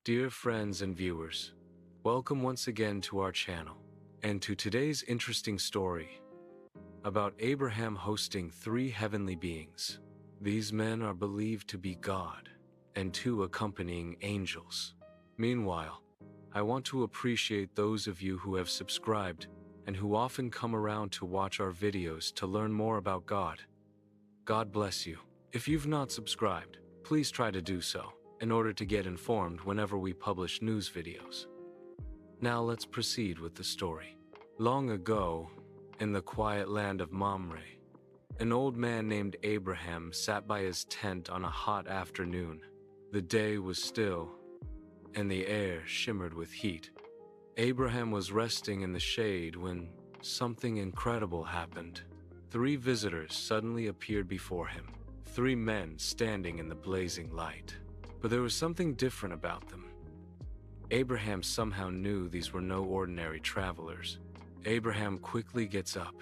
Dear friends and viewers, welcome once again to our channel and to today's interesting story about Abraham hosting three heavenly beings. These men are believed to be God and two accompanying angels. Meanwhile, I want to appreciate those of you who have subscribed and who often come around to watch our videos to learn more about God. God bless you. If you've not subscribed, please try to do so in order to get informed whenever we publish news videos. Now let's proceed with the story. Long ago, in the quiet land of Mamre, an old man named Abraham sat by his tent on a hot afternoon. The day was still, and the air shimmered with heat. Abraham was resting in the shade when something incredible happened. Three visitors suddenly appeared before him, three men standing in the blazing light. But there was something different about them. Abraham somehow knew these were no ordinary travelers. Abraham quickly gets up,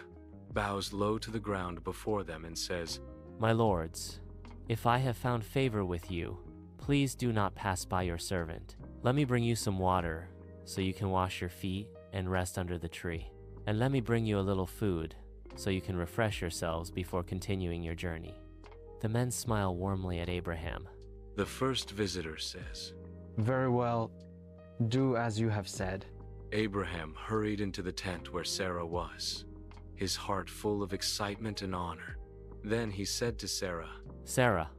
bows low to the ground before them and says, "My lords, if I have found favor with you, please do not pass by your servant. Let me bring you some water so you can wash your feet and rest under the tree. And let me bring you a little food so you can refresh yourselves before continuing your journey." The men smile warmly at Abraham. The first visitor says, "Very well, do as you have said." Abraham hurried into the tent where Sarah was, his heart full of excitement and honor. Then he said to Sarah, "Sarah,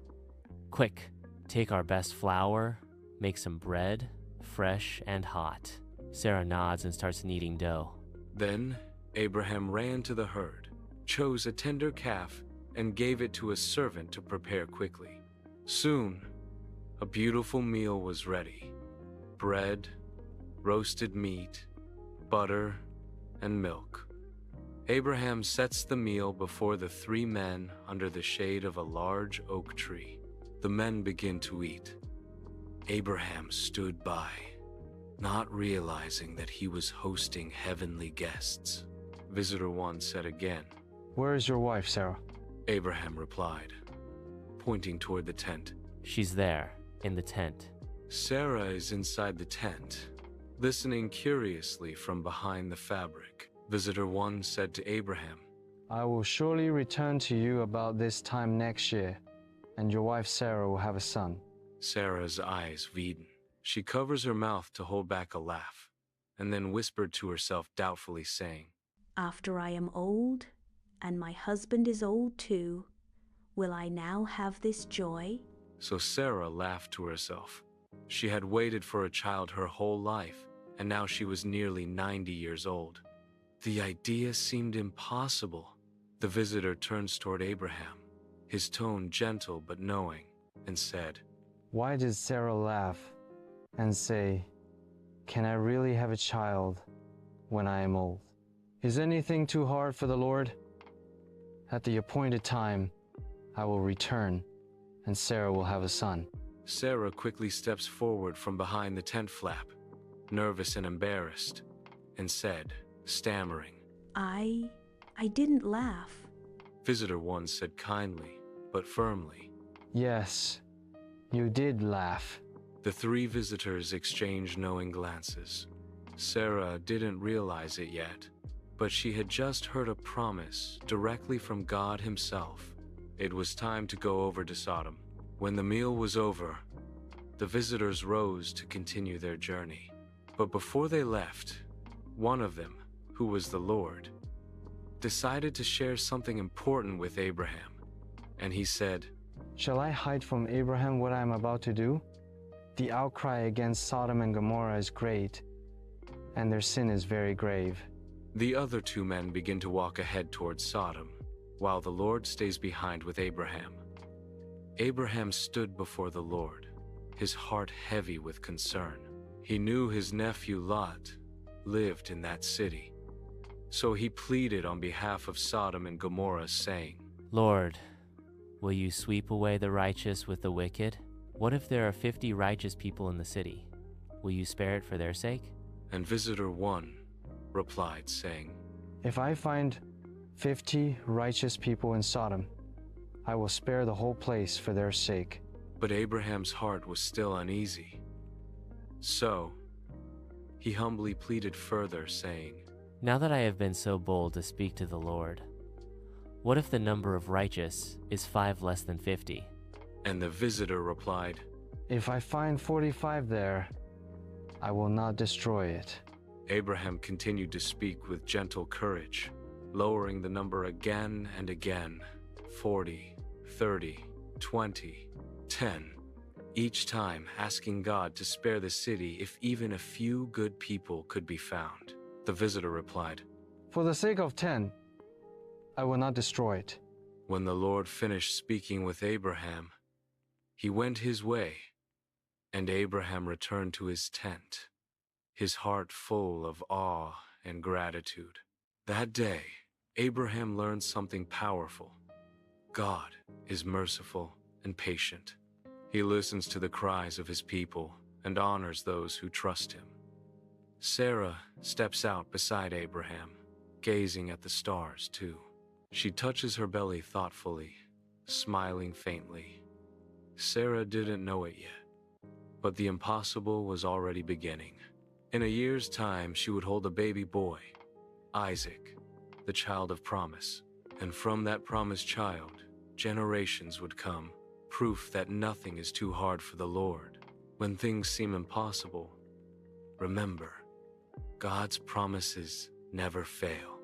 quick, take our best flour, make some bread, fresh and hot." Sarah nods and starts kneading dough. Then Abraham ran to the herd, chose a tender calf, and gave it to a servant to prepare quickly. Soon, a beautiful meal was ready. Bread, roasted meat, butter, and milk. Abraham sets the meal before the three men under the shade of a large oak tree. The men begin to eat. Abraham stood by, not realizing that he was hosting heavenly guests. Visitor one said again, "Where is your wife, Sarah?" Abraham replied, pointing toward the tent. "She's there, in the tent." Sarah is inside the tent, listening curiously from behind the fabric. Visitor one said to Abraham, "I will surely return to you about this time next year, and your wife Sarah will have a son." Sarah's eyes widen. She covers her mouth to hold back a laugh, and then whispered to herself doubtfully, saying, "After I am old, and my husband is old too, will I now have this joy?" So Sarah laughed to herself. She had waited for a child her whole life, and now she was nearly 90 years old. The idea seemed impossible. The visitor turns toward Abraham, his tone gentle but knowing, and said, Why did Sarah laugh and say, "Can I really have a child when I am old? Is anything too hard for the Lord? At the appointed time, I will return, and Sarah will have a son." Sarah quickly steps forward from behind the tent flap, nervous and embarrassed, and said, stammering, I didn't laugh." Visitor one said kindly, but firmly. "Yes, you did laugh." The three visitors exchanged knowing glances. Sarah didn't realize it yet, but she had just heard a promise directly from God himself. It was time to go over to Sodom. When the meal was over, the visitors rose to continue their journey. But before they left, one of them, who was the Lord, decided to share something important with Abraham. And he said, "Shall I hide from Abraham what I am about to do? The outcry against Sodom and Gomorrah is great, and their sin is very grave." The other two men begin to walk ahead towards Sodom, while the Lord stays behind with Abraham. Abraham stood before the Lord, his heart heavy with concern. He knew his nephew Lot lived in that city. So he pleaded on behalf of Sodom and Gomorrah, saying, "Lord, will you sweep away the righteous with the wicked? What if there are 50 righteous people in the city? Will you spare it for their sake?" And visitor one replied, saying, "If I find 50 righteous people in Sodom, I will spare the whole place for their sake." But Abraham's heart was still uneasy. So, he humbly pleaded further, saying, Now that I have been so bold to speak to the Lord, what if the number of righteous is 5 less than 50? And the visitor replied, If I find 45 there, I will not destroy it. Abraham continued to speak with gentle courage, lowering the number again and again, 40, 30, 20, 10, each time asking God to spare the city if even a few good people could be found. The visitor replied, For the sake of 10, I will not destroy it. When the Lord finished speaking with Abraham, he went his way, and Abraham returned to his tent, his heart full of awe and gratitude. That day, Abraham learned something powerful. God is merciful and patient. He listens to the cries of his people and honors those who trust him. Sarah steps out beside Abraham, gazing at the stars too. She touches her belly thoughtfully, smiling faintly. Sarah didn't know it yet, but the impossible was already beginning. In a year's time, she would hold a baby boy, Isaac, the child of promise. And from that promised child, generations would come, proof that nothing is too hard for the Lord. When things seem impossible, remember, God's promises never fail.